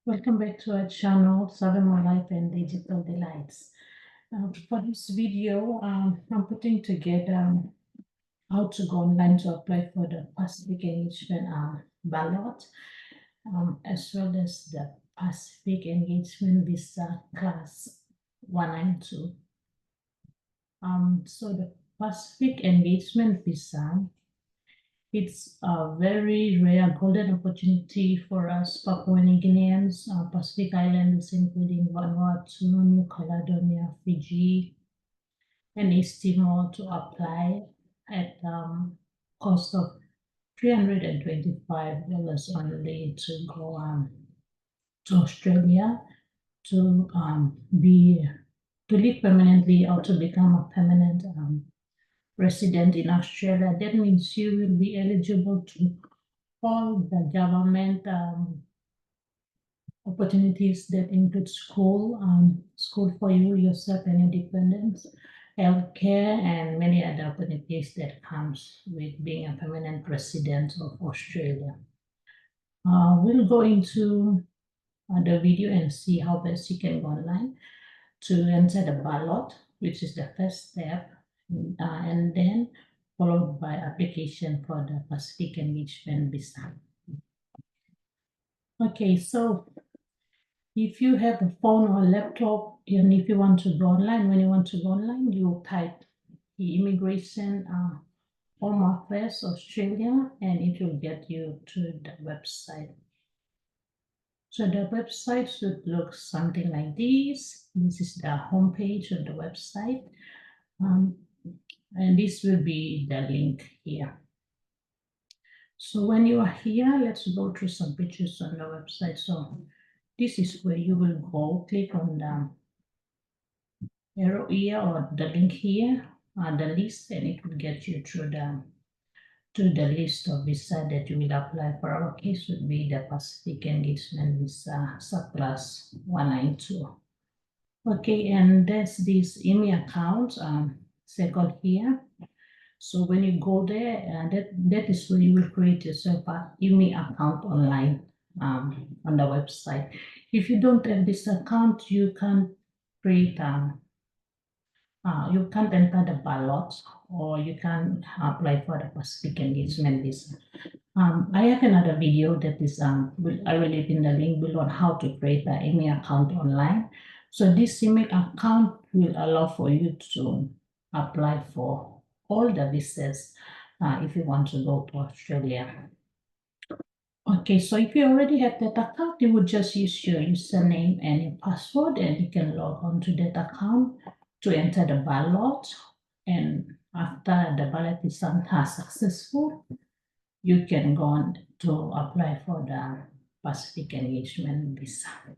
Welcome back to our channel, Survey My Life and Digital Delights. For this video, I'm putting together how to go online to apply for the Pacific Engagement Ballot, as well as the Pacific Engagement Visa Class 192. So the Pacific Engagement Visa, it's a very rare golden opportunity for us Papua New Guineans, Pacific Islands, including Vanuatu, New Caledonia, Fiji, and East Timor to apply at cost of $325 only to go to Australia to live permanently or to become a permanent resident in Australia. That means you will be eligible to all the government opportunities that include school for you, yourself, and your dependents, healthcare, and many other opportunities that comes with being a permanent resident of Australia. We'll go into the video and see how best you can go online to enter the ballot, which is the first step, and then followed by application for the Pacific Engagement Visa. Okay, so if you have a phone or a laptop, and if you want to go online, when you want to go online, you type the immigration home affairs Australia, and it will get you to the website. So the website should look something like this. This is the home page of the website. And this will be the link here. So when you are here, let's go through some pictures on the website. So this is where you will go, click on the arrow here or the link here, the list, and it will get you through to the list of visa that you will apply. For our case would be the Pacific Engagement Visa Subclass 192. Okay, and there's this IMI account circled here. So when you go there, that is where you will create yourself an IMI account online on the website. If you don't have this account, you can't create you can't enter the ballot, or you can apply for the Pacific Engagement Visa. I have another video that is I will leave in the link below on how to create an IMI account online. So this IMI account will allow for you to apply for all the visas if you want to go to Australia. Okay, so if you already have that account, you would just use your username and your password, and you can log on to that account to enter the ballot. And after the ballot is successful, you can go on to apply for the Pacific Engagement Visa.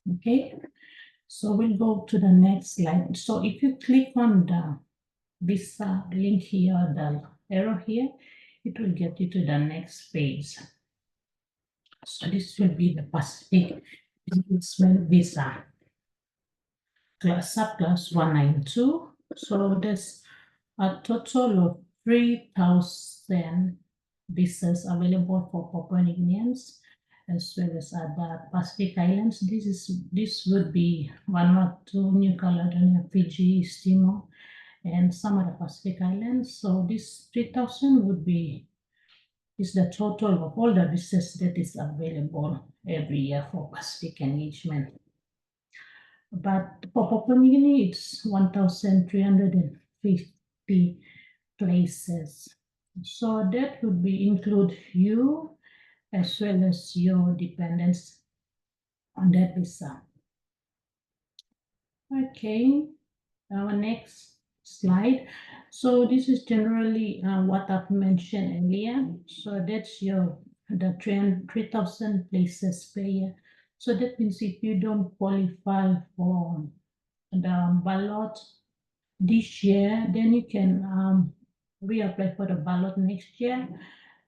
Okay, so we'll go to the next slide. So if you click on the visa link here, the arrow here, it will get you to the next page. So this will be the Pacific Engagement Visa Subclass 192. So there's a total of 3,000 visas available for Papua New Guineans, as well as other Pacific Islands. This would be Vanuatu, New Caledonia, Fiji, East Timor, and some other Pacific Islands. So this 3,000 is the total of all the visas that is available every year for Pacific Engagement. But for Papua New Guinea, it's 1,350 places. So that would include you as well as your dependents on that visa. Okay, our next slide. So this is generally what I've mentioned earlier. So that's the 3,000 places per year. So that means if you don't qualify for the ballot this year, then you can reapply for the ballot next year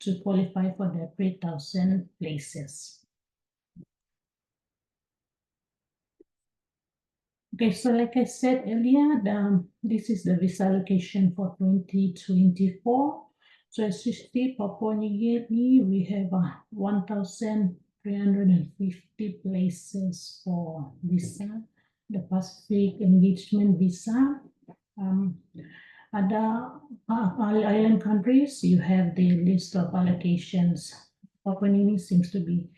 to qualify for the 3,000 places. Okay, so like I said earlier, this is the visa allocation for 2024. So as you see, Papua New Guinea, we have 1,000 350 places for visa, the Pacific Engagement Visa. Other island countries, you have the list of allocations. Papua New Guinea seems to be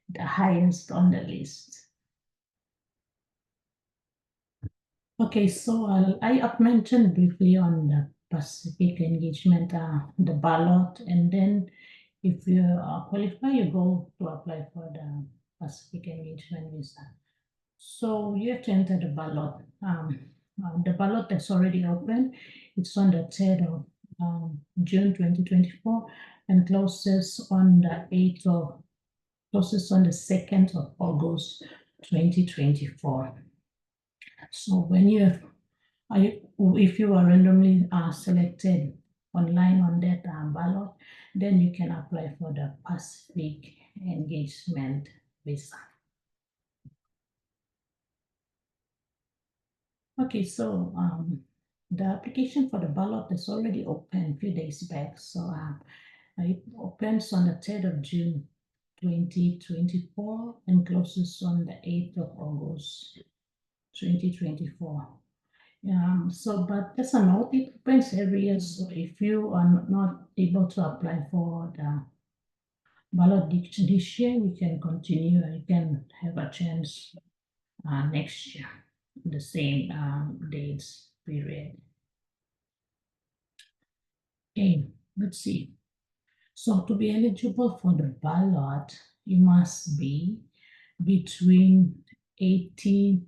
the highest on the list. Okay, so I have mentioned briefly on the Pacific Engagement, the ballot, and then if you qualify, you go to apply for the Pacific Engagement Visa. So you have to enter the ballot. The ballot is already open. It's on the 3rd of June 2024 and closes on the 2nd of August 2024. So when if you are randomly selected online on that ballot, then you can apply for the Pacific Engagement Visa. Okay, so the application for the ballot is already open a few days back. So it opens on the 3rd of June 2024 and closes on the 8th of August 2024. But just a note, it opens every year. So if you are not able to apply for the ballot this year, you can continue. You can have a chance next year, the same dates period. Okay, let's see. So to be eligible for the ballot, you must be between 18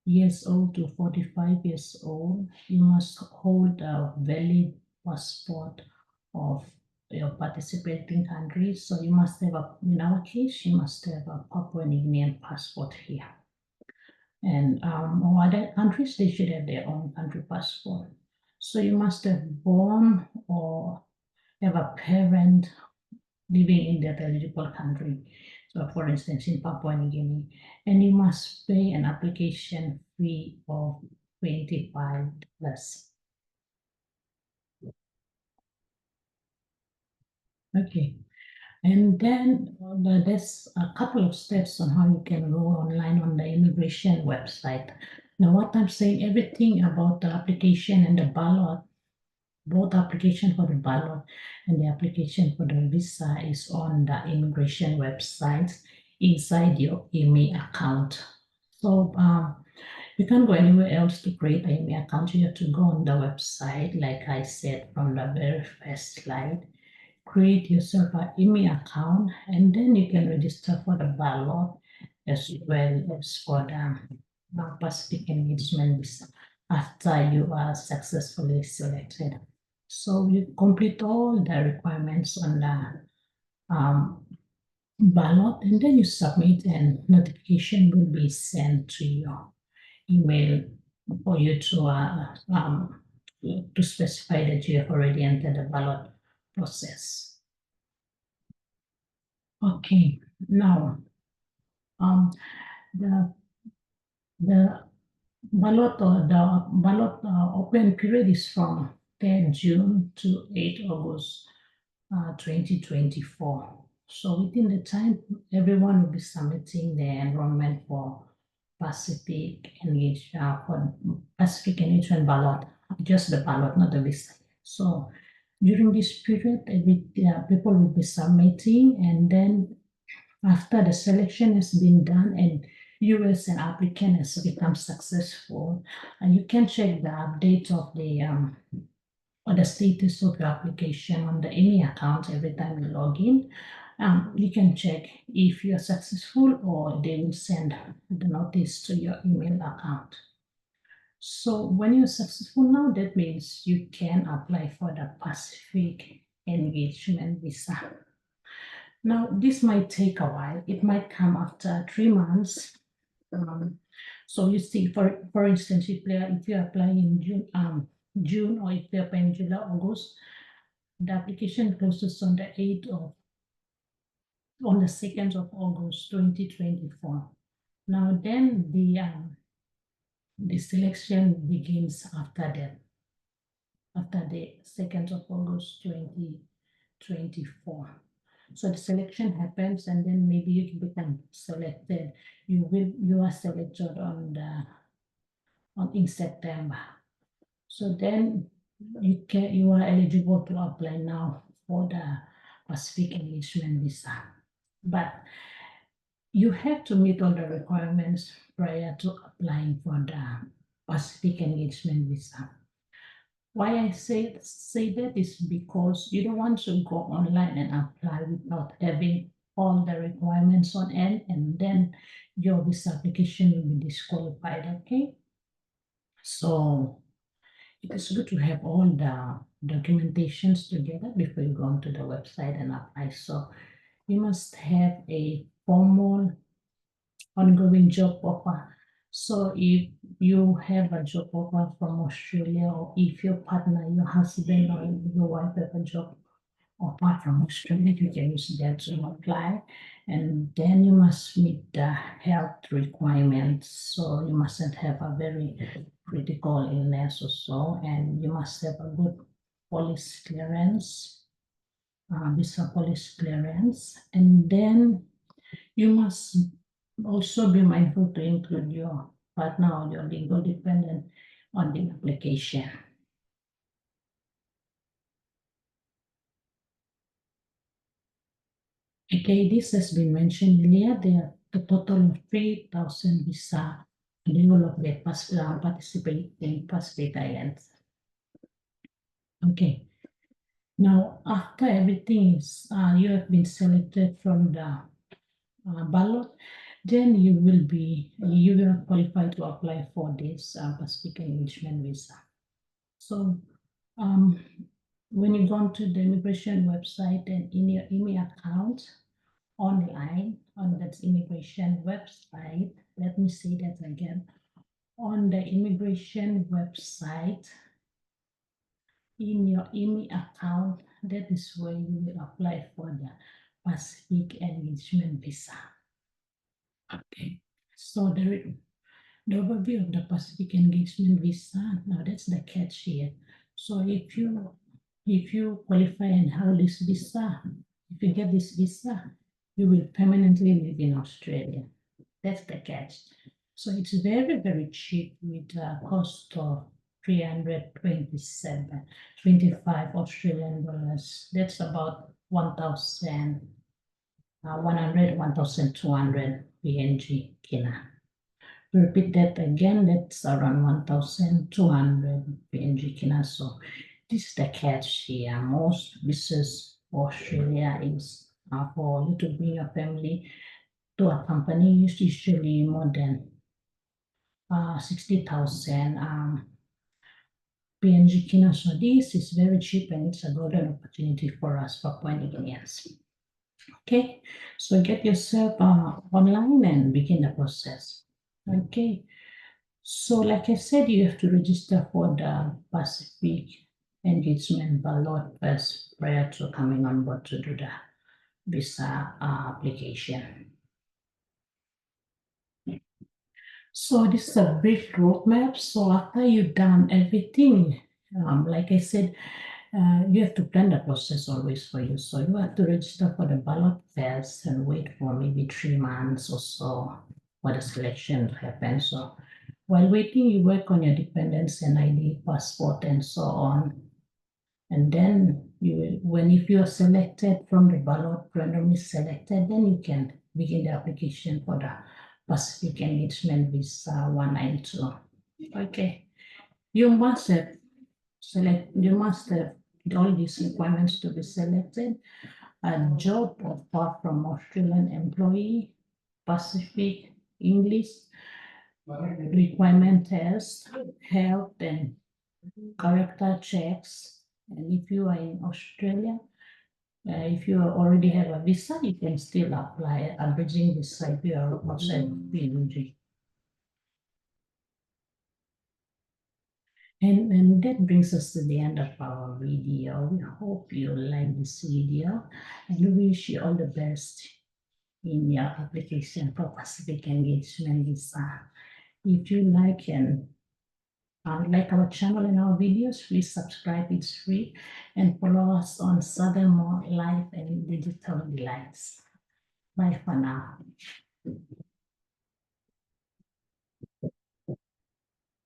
years old to 45 years old. You must hold a valid passport of your participating country. So you must have in our case, you must have a Papua New Guinean passport here. And other countries, they should have their own country passport. So you must have born or have a parent living in that eligible country. So for instance, in Papua New Guinea, and you must pay an application fee of 25 plus. Okay. And then there's a couple of steps on how you can go online on the immigration website. Now, what I'm saying, everything about the application and the ballot, both application for the ballot and the application for the visa is on the immigration website inside your email account. So you can't go anywhere else to create an email account. You have to go on the website, like I said from the very first slide. Create yourself an email account, and then you can register for the ballot as well as for the Pacific Engagement visa after you are successfully selected. So you complete all the requirements on the ballot, and then you submit, and notification will be sent to your email for you to specify that you have already entered the ballot process. Okay, now the ballot open period is from 10 June to 8 August 2024. So within the time, everyone will be submitting their enrollment for Pacific Engagement ballot, just the ballot, not the visa. So during this period, people will be submitting, and then after the selection has been done and you as an applicant has become successful, and you can check the update of the or the status of your application on the email account every time you log in. You can check if you're successful, or they will send the notice to your email account. So when you're successful now, that means you can apply for the Pacific Engagement Visa. Now, this might take a while. It might come after 3 months. So you see, for instance, if you apply in June, or if you apply in July, August, the application closes on the 2nd of August 2024. Now then the selection begins after that, after the 2nd of August 2024. So the selection happens, and then maybe you can become selected. You are selected in September. So then you are eligible to apply now for the Pacific Engagement Visa. But you have to meet all the requirements prior to applying for the Pacific Engagement Visa. Why I say that is because you don't want to go online and apply without having all the requirements on end, and then your visa application will be disqualified. Okay, so it is good to have all the documentations together before you go onto the website and apply. So you must have a formal ongoing job offer. So if you have a job offer from Australia, or if your partner, your husband, or your wife have a job offer from Australia, you can use that to apply. And then you must meet the health requirements. So you mustn't have a very critical illness or so, and you must have a good police clearance, visa police clearance. And then you must also be mindful to include your partner or your legal dependent on the application. Okay, this has been mentioned earlier. There are a total of 3,000 visa developed participating Pacific Islands. Okay, now after everything is, you have been selected from the ballot, then you will qualify to apply for this Pacific Engagement Visa. So when you go to the immigration website and in your email account online on that immigration website, let me say that again, on the immigration website in your email account, that is where you will apply for the Pacific Engagement Visa. Okay, so the overview of the Pacific Engagement Visa, now that's the catch here. So if you qualify and hold this visa, if you get this visa, you will permanently live in Australia. That's the catch. So it's very, very cheap with a cost of 325 Australian dollars. That's about 1,200 PNG Kina. Repeat that again, that's around 1,200 PNG Kina. So this is the catch here. Most visas for Australia is for you to bring your family to a company, is usually more than 60,000 PNG Kina. So this is very cheap, and it's a golden opportunity for us for Papua New Guineans. Okay, so get yourself online and begin the process. Okay, so like I said, you have to register for the Pacific Engagement Ballot first prior to coming on board to do the visa application. So this is a brief roadmap. So after you've done everything, like I said, you have to plan the process always for you. So you have to register for the ballot first and wait for maybe 3 months or so for the selection to happen. So while waiting, you work on your dependents and ID, passport, and so on. And then if you are selected from the ballot, randomly selected, then you can begin the application for the Pacific Engagement Visa 192. Okay, you must have all these requirements to be selected: a job offer from Australian employee, Pacific English requirement test, health and character checks. And if you are in Australia, if you already have a visa, you can still apply a bridging visa if you are outside PNG. And that brings us to the end of our video. We hope you like this video, and we wish you all the best in your application for Pacific Engagement Visa. If you like and Like our channel and our videos, please subscribe, it's free, and follow us on Southern More Life and Digital Delights. Bye for now.